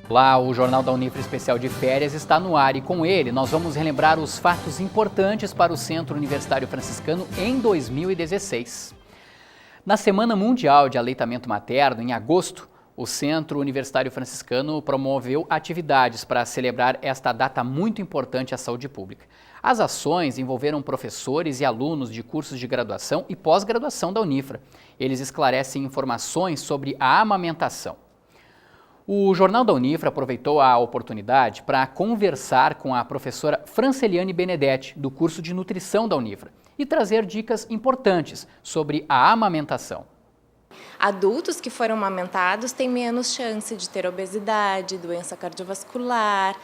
Lá, o Jornal da Unifra Especial de Férias está no ar e com ele nós vamos relembrar os fatos importantes para o Centro Universitário Franciscano em 2016. Na Semana Mundial de Aleitamento Materno, em agosto, o Centro Universitário Franciscano promoveu atividades para celebrar esta data muito importante à saúde pública. As ações envolveram professores e alunos de cursos de graduação e pós-graduação da Unifra. Eles esclarecem informações sobre a amamentação. O Jornal da Unifra aproveitou a oportunidade para conversar com a professora Franceliane Benedetti, do curso de nutrição da Unifra, e trazer dicas importantes sobre a amamentação. Adultos que foram amamentados têm menos chance de ter obesidade, doença cardiovascular,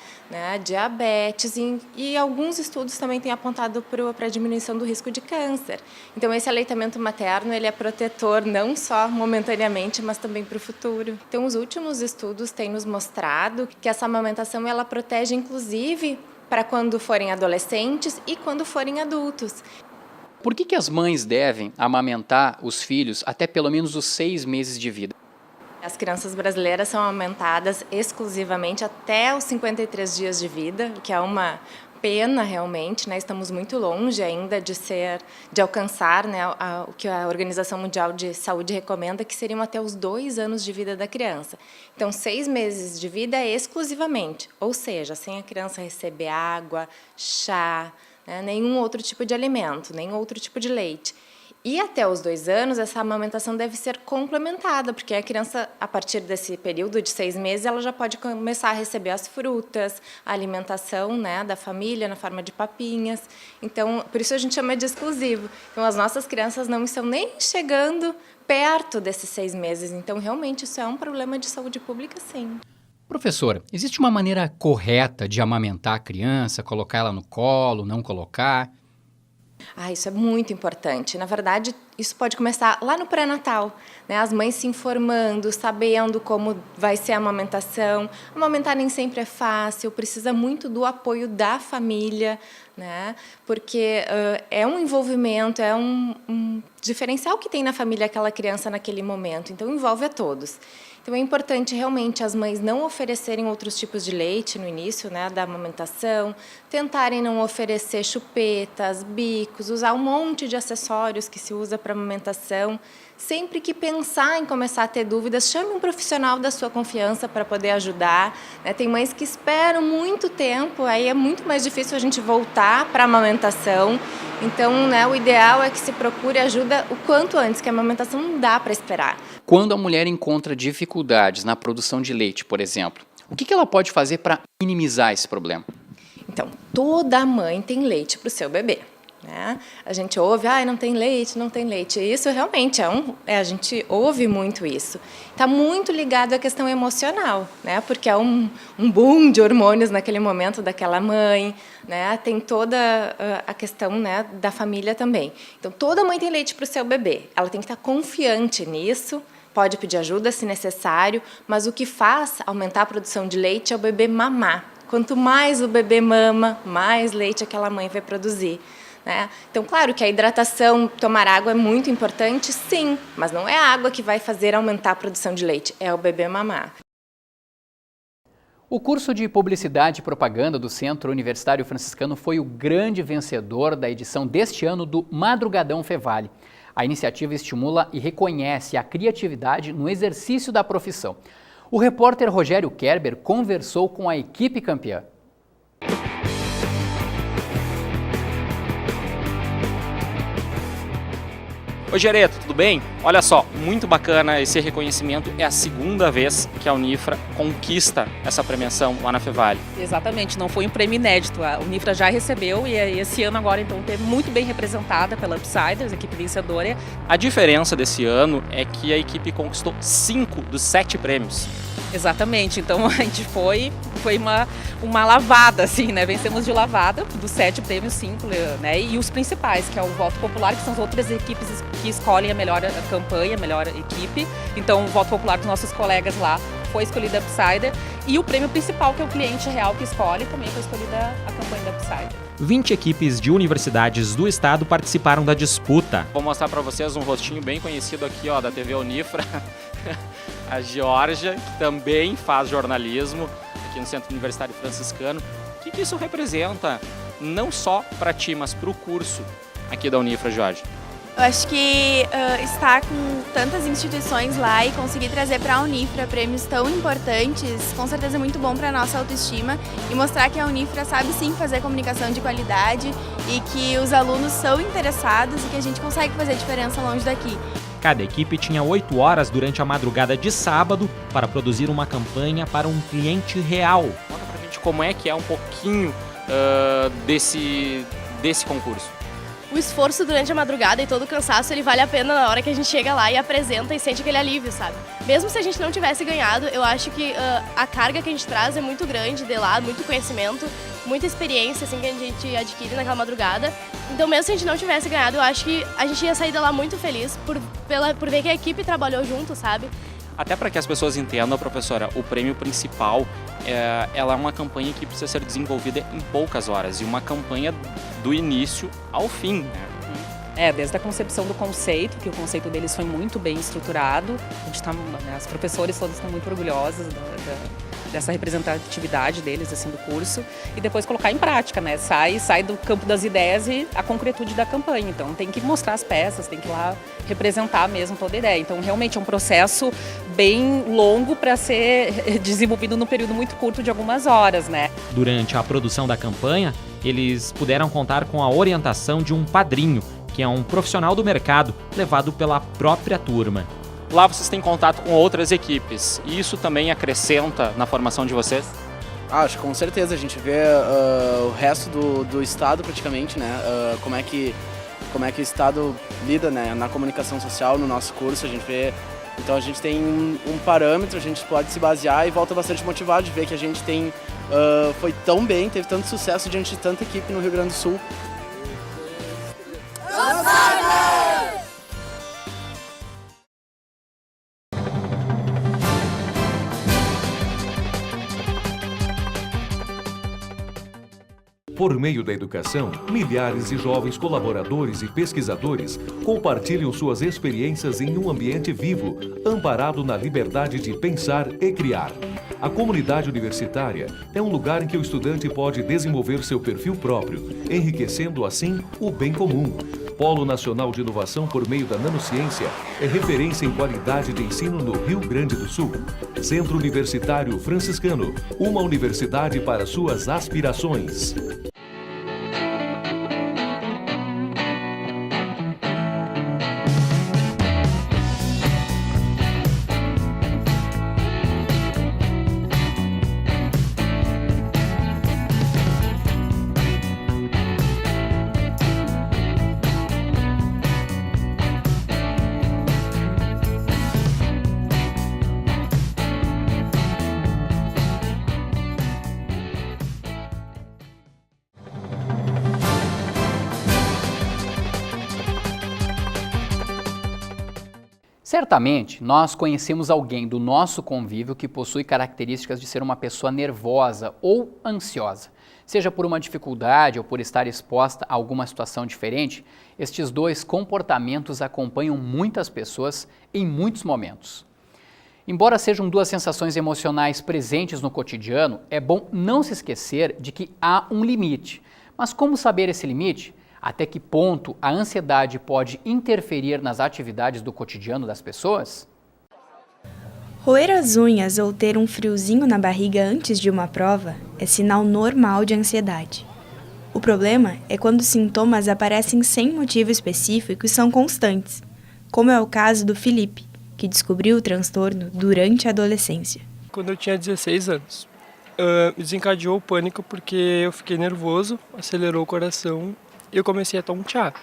diabetes e alguns estudos também têm apontado para a diminuição do risco de câncer. Então esse aleitamento materno ele é protetor não só momentaneamente, mas também para o futuro. Então os últimos estudos têm nos mostrado que essa amamentação ela protege inclusive para quando forem adolescentes e quando forem adultos. Por que as mães devem amamentar os filhos até pelo menos os 6 meses de vida? As crianças brasileiras são amamentadas exclusivamente até os 53 dias de vida, o que é uma pena realmente, Estamos muito longe ainda de alcançar o que a Organização Mundial de Saúde recomenda, que seriam até os 2 anos de vida da criança. Então, 6 meses de vida é exclusivamente, ou seja, sem a criança receber água, chá, nenhum outro tipo de alimento, nem outro tipo de leite. E até os 2 anos, essa amamentação deve ser complementada, porque a criança, a partir desse período de 6 meses, ela já pode começar a receber as frutas, a alimentação da família, na forma de papinhas. Então, por isso a gente chama de exclusivo. Então, as nossas crianças não estão nem chegando perto desses 6 meses. Então, realmente, isso é um problema de saúde pública, sim. Professora, existe uma maneira correta de amamentar a criança, colocar ela no colo, não colocar? Isso é muito importante. Na verdade, isso pode começar lá no pré-natal, As mães se informando, sabendo como vai ser a amamentação. Amamentar nem sempre é fácil, precisa muito do apoio da família, Porque é um envolvimento, é um diferencial que tem na família aquela criança naquele momento. Então, envolve a todos. Então, é importante realmente as mães não oferecerem outros tipos de leite no início da amamentação, tentarem não oferecer chupetas, bicos, usar um monte de acessórios que se usa para amamentação. Sempre que pensar em começar a ter dúvidas, chame um profissional da sua confiança para poder ajudar. Tem mães que esperam muito tempo, aí é muito mais difícil a gente voltar para a amamentação. Então, o ideal é que se procure ajuda o quanto antes, que a amamentação não dá para esperar. Quando a mulher encontra dificuldades na produção de leite, por exemplo, o que ela pode fazer para minimizar esse problema? Então, toda mãe tem leite para o seu bebê. A gente ouve, não tem leite, não tem leite. Isso realmente a gente ouve muito isso. Está muito ligado à questão emocional, Porque é um boom de hormônios naquele momento daquela mãe, Tem toda a questão da família também. Então, toda mãe tem leite para o seu bebê. Ela tem que estar confiante nisso. Pode pedir ajuda se necessário, mas o que faz aumentar a produção de leite é o bebê mamar. Quanto mais o bebê mama, mais leite aquela mãe vai produzir. Então, claro que a hidratação, tomar água é muito importante, sim, mas não é a água que vai fazer aumentar a produção de leite, é o bebê mamar. O curso de Publicidade e Propaganda do Centro Universitário Franciscano foi o grande vencedor da edição deste ano do Madrugadão Fevale. A iniciativa estimula e reconhece a criatividade no exercício da profissão. O repórter Rogério Kerber conversou com a equipe campeã. Oi, Gereto, tudo bem? Olha só, muito bacana esse reconhecimento. É a 2ª vez que a Unifra conquista essa premiação lá na Fevale. Exatamente, não foi um prêmio inédito. A Unifra já recebeu e esse ano agora então teve muito bem representada pela Upsiders, a equipe vencedora. A diferença desse ano é que a equipe conquistou 5 dos 7 prêmios. Exatamente, então a gente foi uma lavada, assim, Vencemos de lavada, dos 7 prêmios, 5, E os principais, que é o voto popular, que são as outras equipes que escolhem a melhor campanha, a melhor equipe. Então, o voto popular dos nossos colegas lá foi escolhida a Upsider. E o prêmio principal, que é o cliente real que escolhe, também foi escolhida a campanha da Upsider. 20 equipes de universidades do estado participaram da disputa. Vou mostrar para vocês um rostinho bem conhecido aqui, da TV Unifra. a Georgia, que também faz jornalismo aqui no Centro Universitário Franciscano. O que isso representa, não só para ti, mas para o curso aqui da Unifra, Georgia? Eu acho que estar com tantas instituições lá e conseguir trazer para a Unifra prêmios tão importantes, com certeza é muito bom para a nossa autoestima e mostrar que a Unifra sabe sim fazer comunicação de qualidade e que os alunos são interessados e que a gente consegue fazer diferença longe daqui. Cada equipe tinha 8 horas durante a madrugada de sábado para produzir uma campanha para um cliente real. Conta pra gente como é que é um pouquinho desse concurso. O esforço durante a madrugada e todo o cansaço, ele vale a pena na hora que a gente chega lá e apresenta e sente aquele alívio, sabe? Mesmo se a gente não tivesse ganhado, eu acho que a carga que a gente traz é muito grande de lá, muito conhecimento, muita experiência assim, que a gente adquire naquela madrugada. Então mesmo se a gente não tivesse ganhado, eu acho que a gente ia sair de lá muito feliz por ver que a equipe trabalhou junto, sabe? Até para que as pessoas entendam, professora, o prêmio principal ela é uma campanha que precisa ser desenvolvida em poucas horas e uma campanha do início ao fim, né? Desde a concepção do conceito, que o conceito deles foi muito bem estruturado. A gente as professores todas estão muito orgulhosas dessa representatividade deles, assim, do curso, e depois colocar em prática, né? Sai do campo das ideias e a concretude da campanha. Então tem que mostrar as peças, tem que ir lá representar mesmo toda a ideia. Então realmente é um processo bem longo para ser desenvolvido num período muito curto de algumas horas, né? Durante a produção da campanha, eles puderam contar com a orientação de um padrinho, que é um profissional do mercado, levado pela própria turma. Lá vocês têm contato com outras equipes e isso também acrescenta na formação de vocês? Acho que com certeza, a gente vê o resto do estado praticamente, né? Como é que o estado lida, né, na comunicação social no nosso curso, a gente vê. Então a gente tem um parâmetro, a gente pode se basear e volta bastante motivado de ver que a gente foi tão bem, teve tanto sucesso diante de tanta equipe no Rio Grande do Sul. Por meio da educação, milhares de jovens colaboradores e pesquisadores compartilham suas experiências em um ambiente vivo, amparado na liberdade de pensar e criar. A comunidade universitária é um lugar em que o estudante pode desenvolver seu perfil próprio, enriquecendo assim o bem comum. Polo Nacional de Inovação por meio da Nanociência é referência em qualidade de ensino no Rio Grande do Sul. Centro Universitário Franciscano, uma universidade para suas aspirações. Certamente, nós conhecemos alguém do nosso convívio que possui características de ser uma pessoa nervosa ou ansiosa. Seja por uma dificuldade ou por estar exposta a alguma situação diferente, estes dois comportamentos acompanham muitas pessoas em muitos momentos. Embora sejam duas sensações emocionais presentes no cotidiano, é bom não se esquecer de que há um limite. Mas como saber esse limite? Até que ponto a ansiedade pode interferir nas atividades do cotidiano das pessoas? Roer as unhas ou ter um friozinho na barriga antes de uma prova é sinal normal de ansiedade. O problema é quando os sintomas aparecem sem motivo específico e são constantes, como é o caso do Felipe, que descobriu o transtorno durante a adolescência. Quando eu tinha 16 anos, desencadeou o pânico porque eu fiquei nervoso, acelerou o coração e eu comecei a tontear.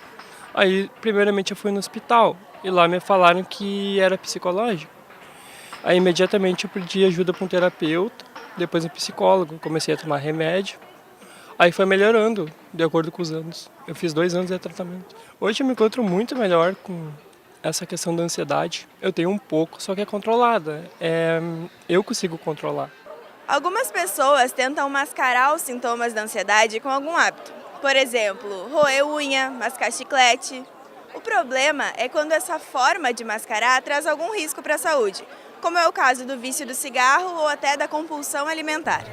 Aí, primeiramente, eu fui no hospital e lá me falaram que era psicológico. Aí, imediatamente, eu pedi ajuda para um terapeuta, depois um psicólogo, comecei a tomar remédio. Aí foi melhorando, de acordo com os anos. Eu fiz 2 anos de tratamento. Hoje eu me encontro muito melhor com essa questão da ansiedade. Eu tenho um pouco, só que é controlada. Eu consigo controlar. Algumas pessoas tentam mascarar os sintomas da ansiedade com algum hábito. Por exemplo, roer unha, mascar chiclete. O problema é quando essa forma de mascarar traz algum risco para a saúde, como é o caso do vício do cigarro ou até da compulsão alimentar.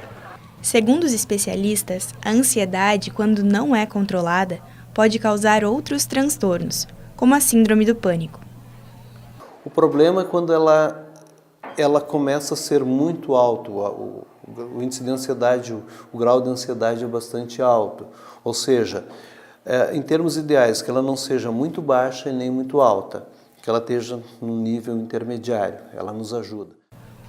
Segundo os especialistas, a ansiedade, quando não é controlada, pode causar outros transtornos, como a síndrome do pânico. O problema é quando ela começa a ser muito alto, o índice de ansiedade, o grau de ansiedade é bastante alto. Ou seja, em termos ideais, que ela não seja muito baixa e nem muito alta, que ela esteja no nível intermediário, ela nos ajuda.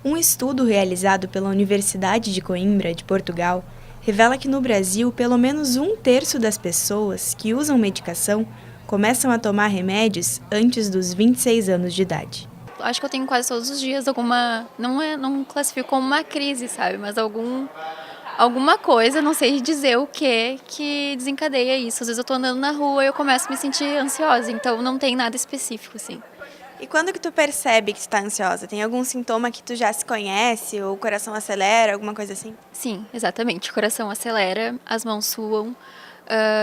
Um estudo realizado pela Universidade de Coimbra, de Portugal, revela que no Brasil, pelo menos 1/3 das pessoas que usam medicação começam a tomar remédios antes dos 26 anos de idade. Acho que eu tenho quase todos os dias não classifico como uma crise, sabe? Mas alguma coisa, não sei dizer o que desencadeia isso. Às vezes eu tô andando na rua e eu começo a me sentir ansiosa, então não tem nada específico, assim. E quando que tu percebe que tu tá ansiosa? Tem algum sintoma que tu já se conhece, ou o coração acelera, alguma coisa assim? Sim, exatamente. O coração acelera, as mãos suam,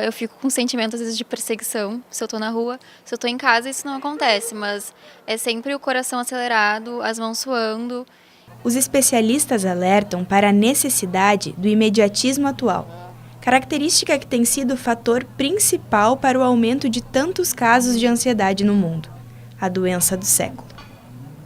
eu fico com sentimento, às vezes, de perseguição, se eu tô na rua. Se eu tô em casa, isso não acontece, mas é sempre o coração acelerado, as mãos suando. Os especialistas alertam para a necessidade do imediatismo atual, característica que tem sido o fator principal para o aumento de tantos casos de ansiedade no mundo. A doença do século.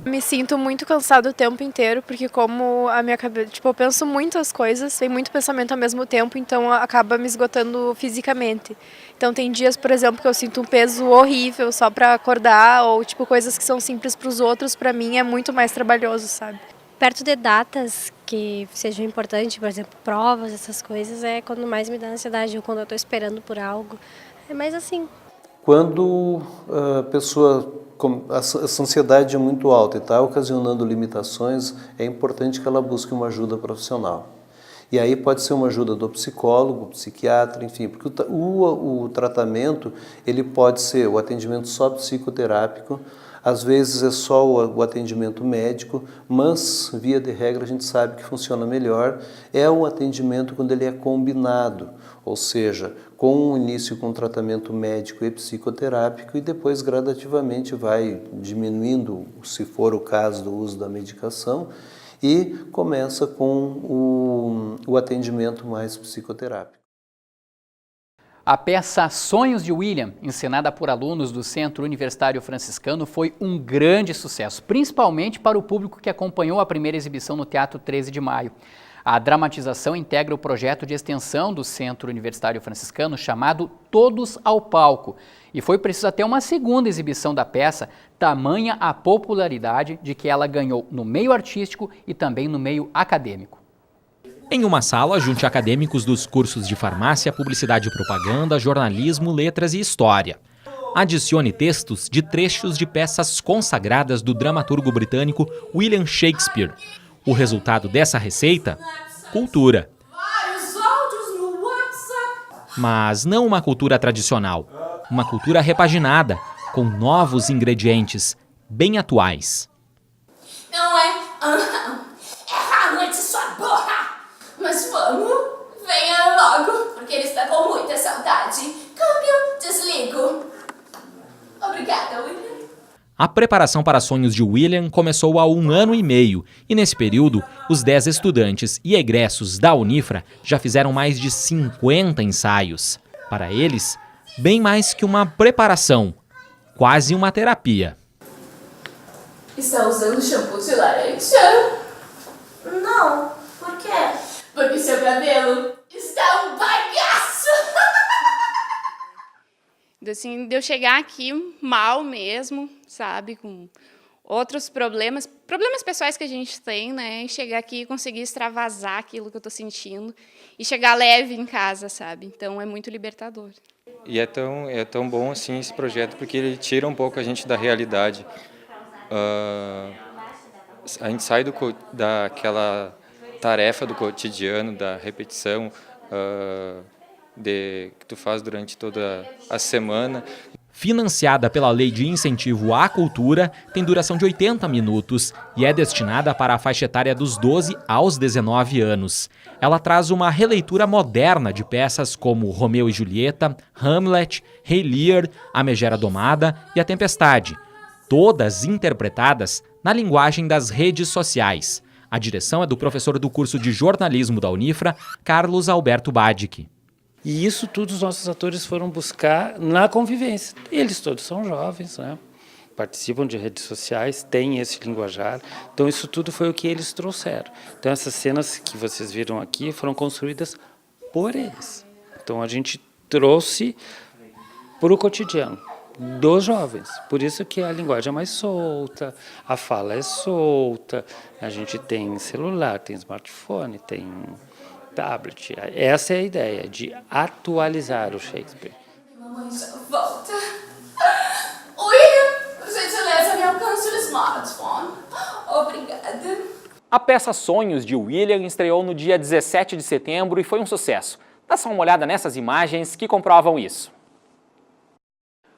Me sinto muito cansada o tempo inteiro, porque como a minha cabeça, eu penso muitas coisas, tem muito pensamento ao mesmo tempo, então acaba me esgotando fisicamente. Então tem dias, por exemplo, que eu sinto um peso horrível só para acordar, ou coisas que são simples para os outros, para mim é muito mais trabalhoso, sabe? Perto de datas que sejam importantes, por exemplo, provas, essas coisas, é quando mais me dá ansiedade, ou quando eu estou esperando por algo. É mais assim. Quando a pessoa, essa ansiedade é muito alta e está ocasionando limitações, é importante que ela busque uma ajuda profissional. E aí pode ser uma ajuda do psicólogo, psiquiatra, enfim, porque o tratamento, ele pode ser o atendimento só psicoterápico, às vezes é só o atendimento médico, mas, via de regra, a gente sabe que funciona melhor, é um atendimento quando ele é combinado, ou seja, com o início com tratamento médico e psicoterápico e depois gradativamente vai diminuindo, se for o caso do uso da medicação, e começa com o atendimento mais psicoterápico. A peça Sonhos de William, encenada por alunos do Centro Universitário Franciscano, foi um grande sucesso, principalmente para o público que acompanhou a primeira exibição no Teatro 13 de Maio. A dramatização integra o projeto de extensão do Centro Universitário Franciscano chamado Todos ao Palco. E foi preciso até uma segunda exibição da peça, tamanha a popularidade de que ela ganhou no meio artístico e também no meio acadêmico. Em uma sala, junte acadêmicos dos cursos de farmácia, publicidade e propaganda, jornalismo, letras e história. Adicione textos de trechos de peças consagradas do dramaturgo britânico William Shakespeare. O resultado dessa receita? Cultura. Mas não uma cultura tradicional, uma cultura repaginada, com novos ingredientes, bem atuais. Não é? É a noite, sua borra! Mas vamos, venha logo, porque ele está com muita saudade. Câmbio, desligo. Obrigada, William. A preparação para Sonhos de William começou há 1 ano e meio e, nesse período, os 10 estudantes e egressos da Unifra já fizeram mais de 50 ensaios. Para eles, bem mais que uma preparação, quase uma terapia. Está usando shampoo de laranja? Não, por quê? Porque seu cabelo está um bagaço! Assim, de eu chegar aqui mal mesmo, sabe, com outros problemas pessoais que a gente tem, né, e chegar aqui e conseguir extravasar aquilo que eu estou sentindo e chegar leve em casa, sabe, então é muito libertador. E é tão bom assim esse projeto porque ele tira um pouco a gente da realidade. A gente sai daquela tarefa do cotidiano, da repetição, que tu faz durante toda a semana. Financiada pela Lei de Incentivo à Cultura, tem duração de 80 minutos e é destinada para a faixa etária dos 12 aos 19 anos. Ela traz uma releitura moderna de peças como Romeu e Julieta, Hamlet, Rei Lear, A Megera Domada e A Tempestade, todas interpretadas na linguagem das redes sociais. A direção é do professor do curso de jornalismo da Unifra, Carlos Alberto Badic. E isso tudo os nossos atores foram buscar na convivência. Eles todos são jovens, né? Participam de redes sociais, têm esse linguajar. Então isso tudo foi o que eles trouxeram. Então essas cenas que vocês viram aqui foram construídas por eles. Então a gente trouxe para o cotidiano dos jovens. Por isso que a linguagem é mais solta, a fala é solta, a gente tem celular, tem smartphone, tem tablet. Essa é a ideia, de atualizar o Shakespeare. Mamãe já volta. William, por gentileza, me alcance o smartphone. Obrigada. A peça Sonhos, de William, estreou no dia 17 de setembro e foi um sucesso. Dá só uma olhada nessas imagens que comprovam isso.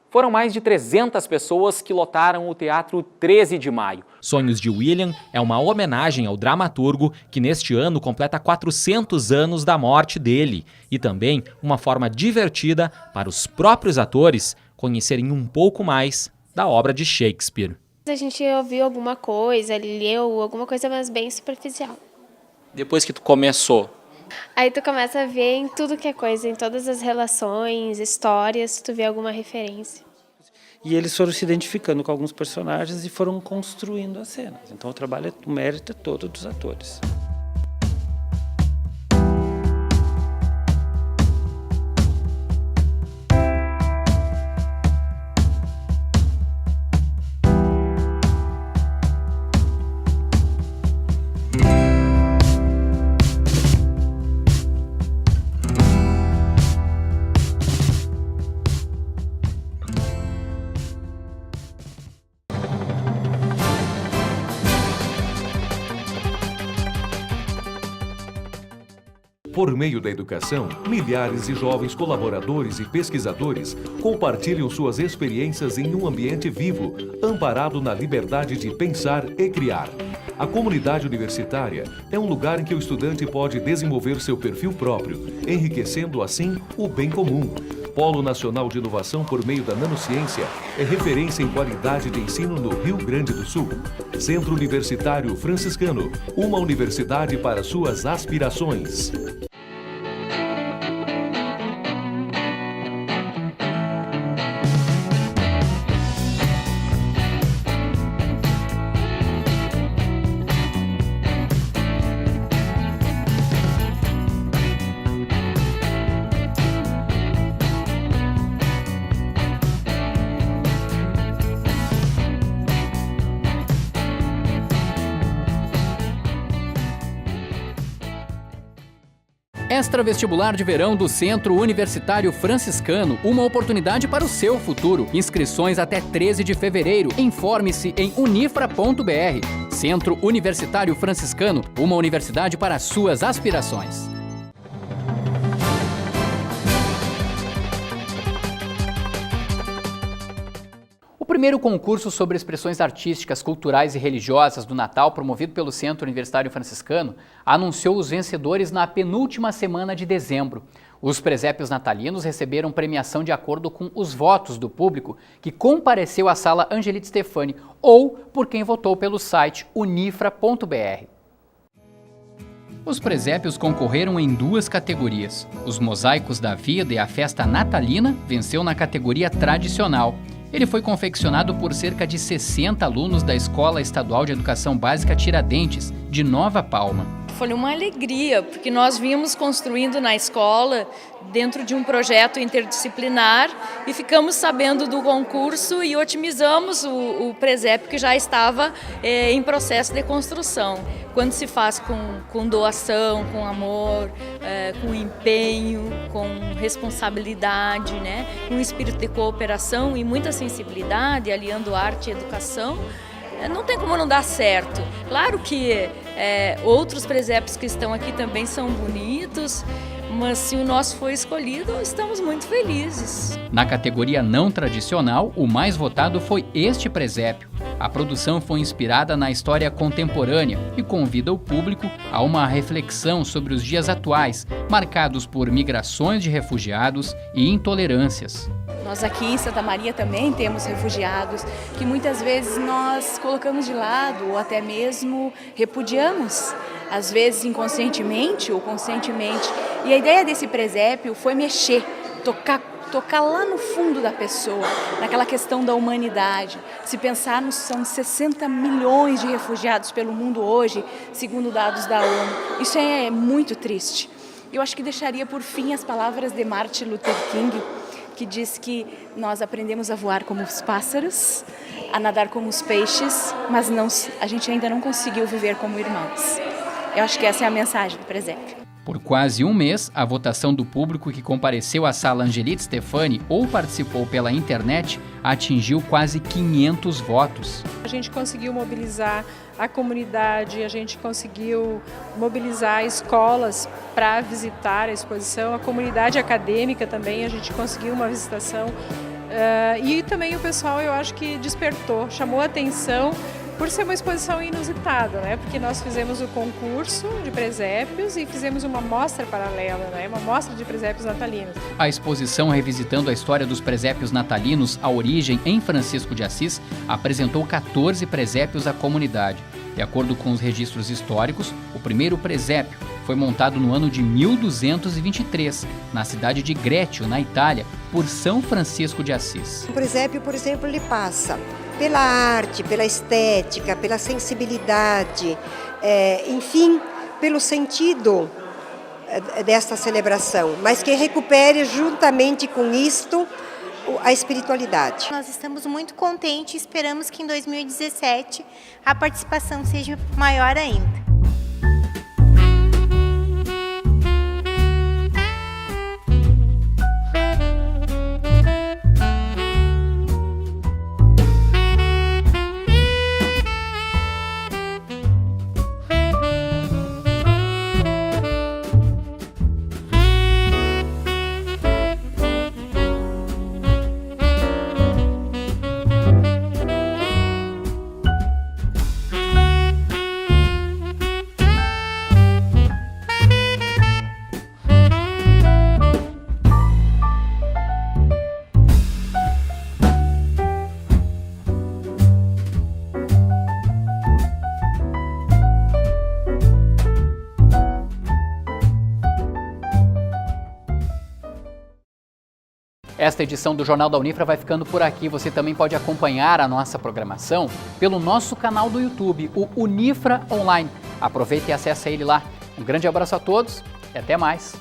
Foram mais de 300 pessoas que lotaram o Teatro 13 de Maio. Sonhos de William é uma homenagem ao dramaturgo que neste ano completa 400 anos da morte dele e também uma forma divertida para os próprios atores conhecerem um pouco mais da obra de Shakespeare. A gente ouviu alguma coisa, leu alguma coisa, mas bem superficial. Depois que tu começou, Aí tu começa a ver em tudo que é coisa, em todas as relações, histórias, tu vê alguma referência. E eles foram se identificando com alguns personagens e foram construindo as cenas. Então o mérito é todo dos atores. Por meio da educação, milhares de jovens colaboradores e pesquisadores compartilham suas experiências em um ambiente vivo, amparado na liberdade de pensar e criar. A comunidade universitária é um lugar em que o estudante pode desenvolver seu perfil próprio, enriquecendo assim o bem comum. Polo Nacional de Inovação por meio da Nanociência é referência em qualidade de ensino no Rio Grande do Sul. Centro Universitário Franciscano, uma universidade para suas aspirações. Extravestibular de verão do Centro Universitário Franciscano, uma oportunidade para o seu futuro. Inscrições até 13 de fevereiro. Informe-se em unifra.br. Centro Universitário Franciscano, uma universidade para suas aspirações. O primeiro concurso sobre expressões artísticas, culturais e religiosas do Natal, promovido pelo Centro Universitário Franciscano, anunciou os vencedores na penúltima semana de dezembro. Os presépios natalinos receberam premiação de acordo com os votos do público que compareceu à sala Angelite Stefani ou por quem votou pelo site unifra.br. Os presépios concorreram em duas categorias. Os mosaicos da vida e a festa natalina venceu na categoria tradicional. Ele foi confeccionado por cerca de 60 alunos da Escola Estadual de Educação Básica Tiradentes, de Nova Palma. Foi uma alegria, porque nós vínhamos construindo na escola dentro de um projeto interdisciplinar e ficamos sabendo do concurso e otimizamos o presépio que já estava em processo de construção. Quando se faz com doação, com amor, com empenho, com responsabilidade, né? Com espírito de cooperação e muita sensibilidade, aliando arte e educação, não tem como não dar certo. Claro que outros presépios que estão aqui também são bonitos, mas se o nosso foi escolhido, estamos muito felizes. Na categoria não tradicional, o mais votado foi este presépio. A produção foi inspirada na história contemporânea e convida o público a uma reflexão sobre os dias atuais, marcados por migrações de refugiados e intolerâncias. Nós aqui em Santa Maria também temos refugiados que muitas vezes nós colocamos de lado ou até mesmo repudiamos, às vezes inconscientemente ou conscientemente. E a ideia desse presépio foi mexer, tocar lá no fundo da pessoa, naquela questão da humanidade. Se pensarmos, são 60 milhões de refugiados pelo mundo hoje, segundo dados da ONU. Isso é muito triste. Eu acho que deixaria por fim as palavras de Martin Luther King, que diz que nós aprendemos a voar como os pássaros, a nadar como os peixes, mas a gente ainda não conseguiu viver como irmãos. Eu acho que essa é a mensagem do presépio. Por quase um mês, a votação do público que compareceu à sala Angelite Stefani ou participou pela internet atingiu quase 500 votos. A gente conseguiu mobilizar a comunidade, a gente conseguiu mobilizar escolas para visitar a exposição, a comunidade acadêmica também, a gente conseguiu uma visitação. E também o pessoal, eu acho que despertou, chamou a atenção por ser uma exposição inusitada, né? Porque nós fizemos o concurso de presépios e fizemos uma mostra paralela, né? Uma mostra de presépios natalinos. A exposição revisitando a história dos presépios natalinos, a origem em Francisco de Assis, apresentou 14 presépios à comunidade. De acordo com os registros históricos, o primeiro presépio foi montado no ano de 1223, na cidade de Greccio, na Itália, por São Francisco de Assis. O presépio, por exemplo, ele passa pela arte, pela estética, pela sensibilidade, enfim, pelo sentido desta celebração, mas que recupere juntamente com isto a espiritualidade. Nós estamos muito contentes e esperamos que em 2017 a participação seja maior ainda. Esta edição do Jornal da Unifra vai ficando por aqui. Você também pode acompanhar a nossa programação pelo nosso canal do YouTube, o Unifra Online. Aproveite e acesse ele lá. Um grande abraço a todos e até mais.